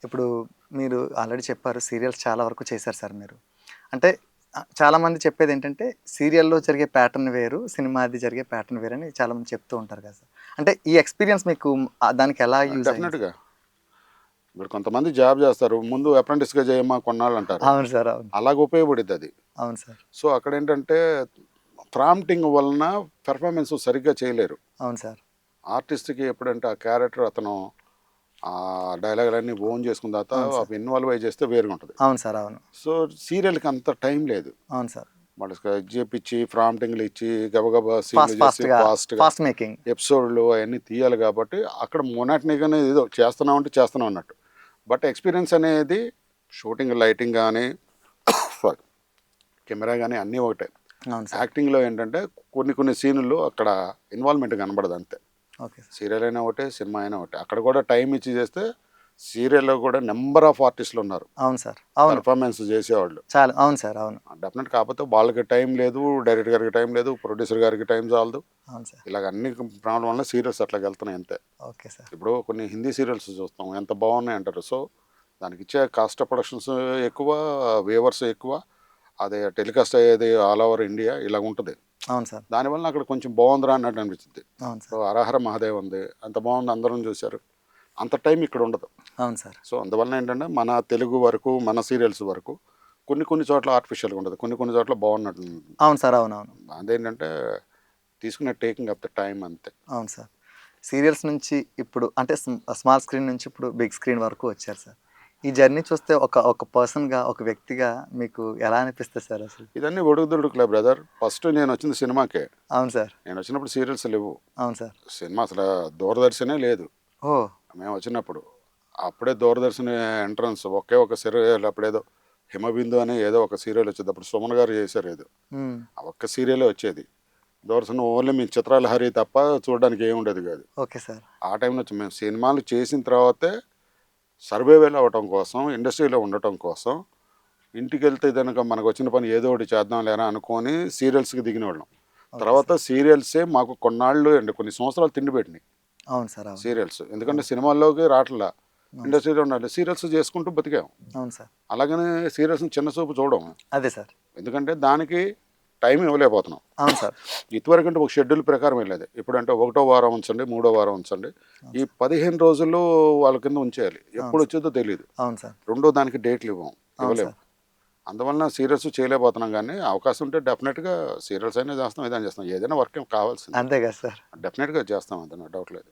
ఇప్పుడు మీరు ఆల్రెడీ చెప్పారు సీరియల్స్ చాలా వరకు చేశారు సార్ మీరు. అంటే చాలామంది చెప్పేది ఏంటంటే సీరియల్‌లో జరిగే ప్యాటర్న్ వేరు, సినిమాది జరిగే ప్యాటర్న్ వేరని చాలామంది చెప్తూ ఉంటారు కదా సార్. అంటే ఈ ఎక్స్‌పీరియన్స్ మీకు దానికి ఎలా యూజ్ అయింది సార్? డెఫినెట్‌గా. ఇప్పుడు కొంతమంది జాబ్ చేస్తారు. ముందు అప్రెంటిస్‌గా చేయమ్మా కొన్నాళ్ళు అంటారు. అవును సార్. అవును. అలాగ ఉపయోగపడిద్దది. అవును సార్. సో, అక్కడేంటంటే ప్రాంప్టింగ్ వలన పెర్ఫార్మెన్స్ సరిగ్గా చేయలేరు. అవును సార్. ఆర్టిస్ట్‌కి ఎప్పుడంటే ఆ క్యారెక్టర్ అతను డైలాగులన్నీ ఓన్ చేసుకున్న అవును తర్వాత సార్. ఇన్వాల్వ్ అయ్యి చేస్తే వేరుగుంటది. అవును సార్. అవును. సో, సీరియల్‌కి అంత టైం లేదు. అవును సార్. వాళ్ళకి ఇది చేపిచ్చి, ప్రాంప్టింగ్‌లు ఇచ్చి, గబగబా సీన్‌లు ఫాస్ట్ చేసి ఫాస్ట్‌గా ఫాస్ట్‌గా ఫాస్ట్ మేకింగ్. ఎపిసోడ్‌లు అయన్నీ తీయాలి కాబట్టి అక్కడ మొనాటనీగానే ఏదో చేస్తున్నామంటే చేస్తున్నాం అన్నట్టు. బట్ ఎక్స్‌పీరియన్స్ అనేది షూటింగ్ లైటింగ్ గానీ, సారీ కెమెరా గానీ అన్నీ ఒకటే. అవును సార్. యాక్టింగ్‌లో ఏంటంటే కొన్ని కొన్ని సీనుల్లో అక్కడ ఇన్వాల్వ్‌మెంట్ కనబడదు అంతే. Okay sir. సీరియల్ అయినా ఒకటే, సినిమా అయినా ఒకటే. అక్కడ కూడా టైం ఇచ్చి చేస్తే సీరియల్‌లో కూడా నంబర్ ఆఫ్ ఆర్టిస్టులు ఉన్నారు. అవును సార్. అవును. పెర్ఫార్మెన్స్ చేసేవాళ్ళు. చాలా అవును సార్. అవును. డెఫినెట్ కాకపోతే వాళ్ళకి టైం లేదు, డైరెక్టర్ గారికి టైం లేదు, ప్రొడ్యూసర్ గారికి టైం చాలదు. అవును సార్. ఇలాగ అన్ని ప్రాబ్లం వల్ల సీరియల్స్ అట్లా వెళ్తున్నాయి అంతే. Okay sir. ఇప్పుడు కొన్ని హిందీ సీరియల్స్ చూస్తాం ఎంత బాగున్నాయి అంటారు. సో దానికి ఇచ్చే కాస్ట్ ఆఫ్ ప్రొడక్షన్స్ ఎక్కువ, వ్యూవర్స్ ఎక్కువ, అదే టెలికాస్ట్ అయ్యేది ఆల్ ఓవర్ ఇండియా ఇలాగ ఉంటుంది. అవును సార్. దానివల్ల అక్కడ కొంచెం బాగుందిరా అన్నట్టు అనిపించింది. అవును సో సార్. హరహర మహాదేవ్ ఉంది, అంత బాగుంది, అందరం చూశారు. అంత టైం ఇక్కడ ఉండదు. అవును సార్. సో అందువల్ల ఏంటంటే మన తెలుగు వరకు, మన సీరియల్స్ వరకు కొన్ని కొన్ని చోట్ల ఆర్టిఫిషియల్గా ఉండదు, కొన్ని కొన్ని చోట్ల బాగున్నట్టు ఉంటుంది. అవును సార్. అవునవును. అదేంటంటే తీసుకునే టేకింగ్ ఆఫ్ ద టైం అంతే. అవును సార్. సీరియల్స్ నుంచి ఇప్పుడు అంటే స్మాల్ స్క్రీన్ నుంచి ఇప్పుడు బిగ్ స్క్రీన్ వరకు వచ్చారు సార్. ఈ జర్నీ చూస్తే ఒక ఒక పర్సన్‌గా, ఒక వ్యక్తిగా మీకు ఎలా అనిపిస్తది సార్ అసలు? ఇదన్నీ ఒడుకుదొడుకులే బ్రదర్. ఫస్ట్ నేను వచ్చింది సినిమాకే. అవును సార్. నేను వచ్చినప్పుడు సీరియల్స్ లేవు. అవును సార్. సినిమా అసలు దూరదర్శనే లేదు ఓహ్! మేము వచ్చినప్పుడు. అప్పుడే దూరదర్శన్ ఎంట్రన్స్ ఒకే ఒక సీరియల్ అప్పుడేదో హిమబిందు అని ఏదో ఒక సీరియల్ వచ్చేది. అప్పుడు సుమన్ గారు చేశారు ఏదో. హ్మ్. ఆ ఒక్క సీరియలే వచ్చేది. దూరదర్శన్ ఓన్లీ మీ చిత్రలహరి తప్ప చూడడానికి ఏమి ఉండేది కాదు. Okay sir. ఆ టైంలో మేము సినిమాలు చేసిన తర్వాతే సర్వైవల్ అవ్వటం కోసం, ఇండస్ట్రీలో ఉండటం కోసం, ఇంటికి వెళ్తే కనుక మనకు వచ్చిన పని ఏదో ఒకటి చేద్దాం లేరా అనుకొని సీరియల్స్కి దిగిన వాళ్ళం. ఓకే తర్వాత సార్. సీరియల్సే మాకు కొన్నాళ్ళు అండి, కొన్ని సంవత్సరాలు తిండి పెట్టినాయి అవును సార్. అవును. సీరియల్స్. ఎందుకంటే అవును. సినిమాల్లోకి రావట్లా, అవును సార్. ఇండస్ట్రీలో ఉండాలి, సీరియల్స్ చేసుకుంటూ బతికాం. అవును సార్. అలాగనే సీరియల్స్ని చిన్న చూపు చూడడం, అదే సార్. ఎందుకంటే దానికి టైం ఇవ్వలేకపోతున్నాం. అవును సార్. ఇదివరకంటే ఒక షెడ్యూల్ ప్రకారం వెళ్ళేది. ఇప్పుడంటే ఒకటో వారం ఉంచండి, మూడో వారం ఉంచండి, అవును ఈ సార్. 15 రోజుల్లో వాళ్ళ కింద ఉంచేయాలి. అవును ఎప్పుడు సార్. వచ్చేదో తెలియదు. అవును సార్. రెండో దానికి డేట్లు అవును ఇవ్వలేము. సార్. అందువలన సీరియల్స్ చేయలేకపోతున్నాం. కానీ అవకాశం ఉంటే డెఫినెట్గా సీరియల్స్ అయినా చేస్తాం, ఏదైనా చేస్తాం. ఏదైనా వర్క్ కావాల్సిందే. అంతే కదా సార్. డెఫినెట్గా చేస్తాం, అందులో డౌట్ లేదు.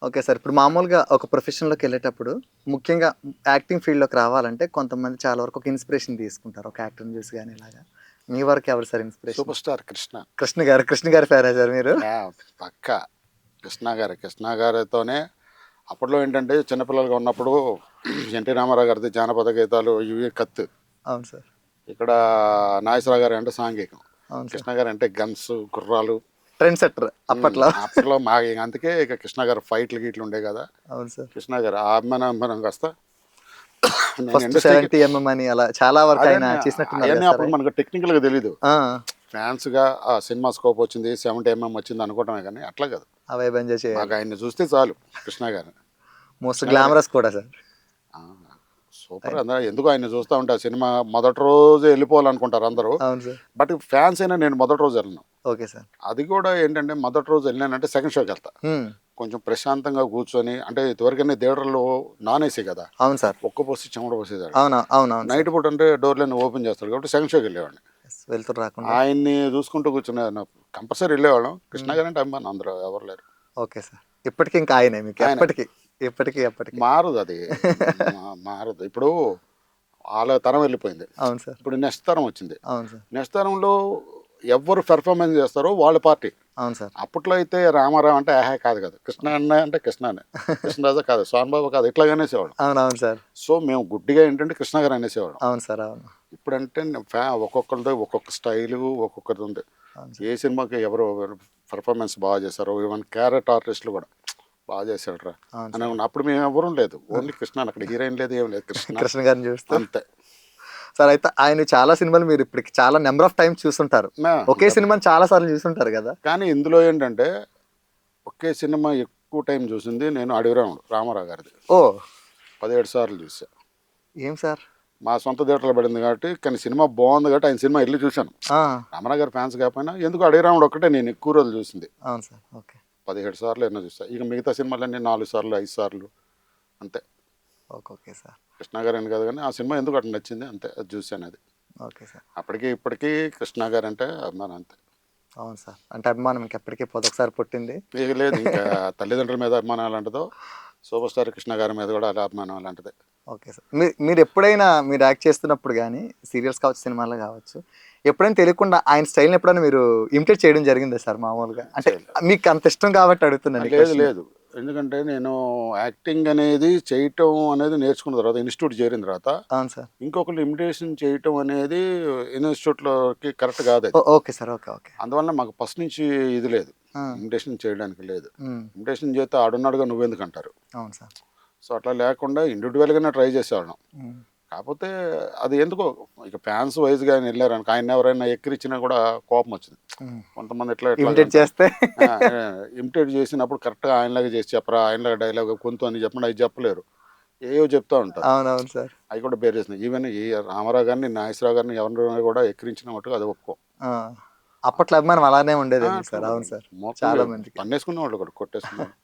Okay sir. ఇప్పుడు మామూలుగా ఒక ప్రొఫెషన్‌లోకెళ్ళేటప్పుడు ముఖ్యంగా యాక్టింగ్ ఫీల్డ్‌లోకి రావాలంటే కొంతమంది చాలా వరకు ఒక ఇన్‌స్పిరేషన్ తీసుకుంటారు. ఒక యాక్టర్‌ని చూసి గాని ఇలాగా. మీ వరకు ఎవరు sir inspiration? Super star Krishna. Krishna గారి ఫ్యానా సార్ మీరు? పక్కా కృష్ణ గారితోనే. అప్పట్లో ఏంటంటే చిన్నపిల్లలుగా ఉన్నప్పుడు ఎన్టీ రామారావు గారిది జానపద గీతాలు ఇవి కత్తు. అవును సార్. ఇక్కడ నాగేశ్వరరావు గారు అంటే సాంఘికం. అవును సార్. కృష్ణ గారు అంటే గన్స్, గుర్రాలు. ట్రెండ్ సెట్టర్ అప్పట్లో. అప్పట్లో మా అందుకే ఇక కృష్ణ గారు ఫైట్లు గీట్లు ఉండే కదా. అవును సార్. కృష్ణ గారు ఆ అభిమానం కాస్త నేను ఫస్ట్ ఇండస్ట్రీకి 70 అని అలా చాలా వరకు ఆయన అదే చేసినట్టున్నారు అవన్నీ కదా సార్ అప్పుడు ఆయన. మనకు టెక్నికల్గా తెలీదు. ఆ! ఫ్యాన్స్గా ఆ సినిమా స్కోప్ వచ్చింది, 70 వచ్చింది అనుకోవటమే, కానీ అట్లా కాదు. ఆ వైబ్ ఎంజాయ్ మాకు చేయాలి. ఆయన్ని చూస్తే చాలు కృష్ణ గారు. మోస్ట్ కృష్ణ గారు గ్లామరస్ కూడా సార్. సూపర్. ఆయన. అందరూ ఎందుకు ఆయన చూస్తూ ఉంటా, సినిమా మొదటి రోజే వెళ్ళిపోవాలనుకుంటారు అందరూ. అవును సార్. బట్ ఫ్యాన్స్ అయినా నేను మొదటి రోజు వెళ్ళను. Okay sir. అది కూడా ఏంటంటే మొదటి రోజు వెళ్ళానంటే సెకండ్ షోకి వెళ్తా. హ్మ్. కొంచెం ప్రశాంతంగా కూర్చొని, అంటే ఇదివరకనే థియేటర్లో నాన్ ఏసీ కదా, అవును సార్. ఒక్క పోసి చెమట పోసేదాడు. అవును. అవునవును నైట్ సార్. పూట అంటే డోర్లన్నీ ఓపెన్ చేస్తాడు కాబట్టి సెకండ్ షోకి వెళ్ళేవాడిని. యెస్. వెలుతురు రాకుండా. ఆయన్ని చూసుకుంటూ కూర్చునే కంపల్సరీ వెళ్ళేవాళ్ళం. కృష్ణ హ్మ్. గారు అంటే అభిమానం, అందరూ ఎవరు లేరు. Okay sir. ఇప్పటికి ఇంకా ఆయనే మీకు ఆయన ఎప్పటికి. ఎప్పటికి, ఎప్పటికి. మారదు అది. మారదు. ఇప్పుడు వాళ్ళ తరం వెళ్ళిపోయింది. అవును సార్. ఇప్పుడు నెక్స్ట్ తరం వచ్చింది. అవును సార్. నెక్స్ట్ తరంలో ఎవరు పెర్ఫార్మెన్స్ చేస్తారో వాళ్ళ పార్టీ. అవును సార్. అప్పట్లో అయితే రామారావు అంటే ఆహా కాదు కదా, కృష్ణ అన్న అంటే కృష్ణనే, కృష్ణరాజా కాదు, స్వామిబాబు కాదు, ఇట్లాగే అనేసేవాళ్ళం. అవునవును సార్. సో మేము గుడ్డిగా ఏంటంటే కృష్ణ గారు అనేసేవాళ్ళం. అవును సార్. అవును. ఇప్పుడంటే ఒక్కొక్కరిది ఒక్కొక్క స్టైలు, ఒక్కొక్కరిది ఉంది. అవును ఏ సార్. సినిమాకి ఎవరు పెర్ఫార్మెన్స్ బాగా చేశారో, ఈవెన్ క్యారెట్ ఆర్టిస్టులు కూడా బాగా చేశాడురా అవును అని సార్. అనుకున్నా. అప్పుడు మేము ఎవరూ లేదు, ఓన్లీ కృష్ణ. అక్కడ హీరోయిన్ లేదు, ఏం లేదు, కృష్ణ కృష్ణ గారిని చూస్తూ. అంతే. సార్ అయితే ఆయన చాలా సినిమాలు మీరు ఇప్పటికి చాలా నంబర్ ఆఫ్ టైమ్స్ చూసుంటారు. ఒకే డెఫినెట్. సినిమాని చాలా సార్లు చూసుంటారు కదా! కానీ ఇందులో ఏంటంటే ఒకే సినిమా ఎక్కువ టైం చూసింది నేను అడవిరాముడు రామారావు గారిది. ఓహ్! 17 సార్లు చూసా. ఏం సార్? మా సొంత థియేటర్లో పడింది కాబట్టి, కానీ సినిమా బాగుంది కాబట్టి ఆయన సినిమా వెళ్ళి చూశాను. ఆ, రామారావు గారి ఫ్యాన్స్ కాకపోయినా ఎందుకు అడవిరాముడు ఒక్కటే నేను ఎక్కువ రోజులు చూసింది. అవును సార్. ఓకే. 17 సార్లు ఎన్నో చూసా. ఇక మిగతా సినిమాలన్నీ 4 సార్లు 5 సార్లు అంతే. ఓకే. Okay sir. కృష్ణ గారు అని కాదు కానీ ఆ సినిమా ఎందుకు అట్లా నచ్చింది అంతే, అది చూశాను. అది ఓకే సార్. అప్పటికి ఇప్పటికీ కృష్ణ గారు అంటే అభిమానం అంతే. అవును సార్. అంటే అభిమానం ఇంకెప్పటికీ ఒకసారి పుట్టింది. ఇక లేదు, ఇంకా తల్లిదండ్రుల మీద అభిమానం అలాంటిదో సూపర్ స్టార్ కృష్ణ గారి మీద కూడా అలా అభిమానం అలాంటిదే. Okay sir. మీరు ఎప్పుడైనా మీరు యాక్ట్ చేస్తున్నప్పుడు కానీ సీరియల్స్ కావచ్చు, సినిమాలో కావచ్చు, ఎప్పుడైనా తెలియకుండా ఆయన స్టైల్ని ఎప్పుడైనా మీరు ఇమిటేట్ చేయడం జరిగిందా సార్ మామూలుగా? అంటే మీకు అంత ఇష్టం కాబట్టి అడుగుతున్నాను ఈ లేదు question. లేదు, ఎందుకంటే నేను యాక్టింగ్ అనేది చేయటం అనేది నేర్చుకున్న తర్వాత, ఇన్స్టిట్యూట్ చేరిన తర్వాత అవును సార్. ఇంకొకరు ఇమిటేషన్ చేయటం అనేది ఇన్స్టిట్యూట్లోకి కరెక్ట్ కాదు అది. Okay sir. ఓకే. ఓకే. అందువల్ల మాకు ఫస్ట్ నుంచి ఇది లేదు, ఆ, ఇమిటేషన్ చేయడానికి లేదు. ఉమ్, ఇమిటేషన్ చేస్తే ఆడున్నాడుగా నువ్వెందుకు అంటారు. అవును సార్. సో అట్లా లేకుండా ఇండివిజువల్గానే ట్రై చేసేవాళ్ళం. ఉమ్, కాకపోతే అది ఎందుకో ఇక ఫ్యాన్స్ వైజ్గా ఆయన వెళ్ళారు అనుకో, ఆయన ఎవరైనా ఎక్కిరిచ్చినా కూడా కోపం వచ్చింది. ఉమ్. కొంతమంది ఎట్లా ఎట్లా ఇమిటేట్ చేస్తే ఇమిటేట్ చేసినప్పుడు కరెక్ట్గా ఆయనలాగా చేసి చెప్పరా, ఆయనలాగా డైలాగ్ కొంత అని చెప్పండి, అవి చెప్పలేరు, ఏవో చెప్తా ఉంటారు. అవునవును సార్. అవి కూడా బేర్ చేసినాయి. ఈవెన్ ఈ రామారావు గారిని, నాగేశ్వరరావు గారిని ఎవరిని కూడా ఎక్కిరించిన మట్టుకు అది ఒప్పుకో. ఆ, అప్పట్లో అభిమానం అలానే ఉండేది సార్. అవును సార్. చాలా మందికి. పన్నేసుకునే వాళ్ళు కూడా కొట్టేసుకున్నారు.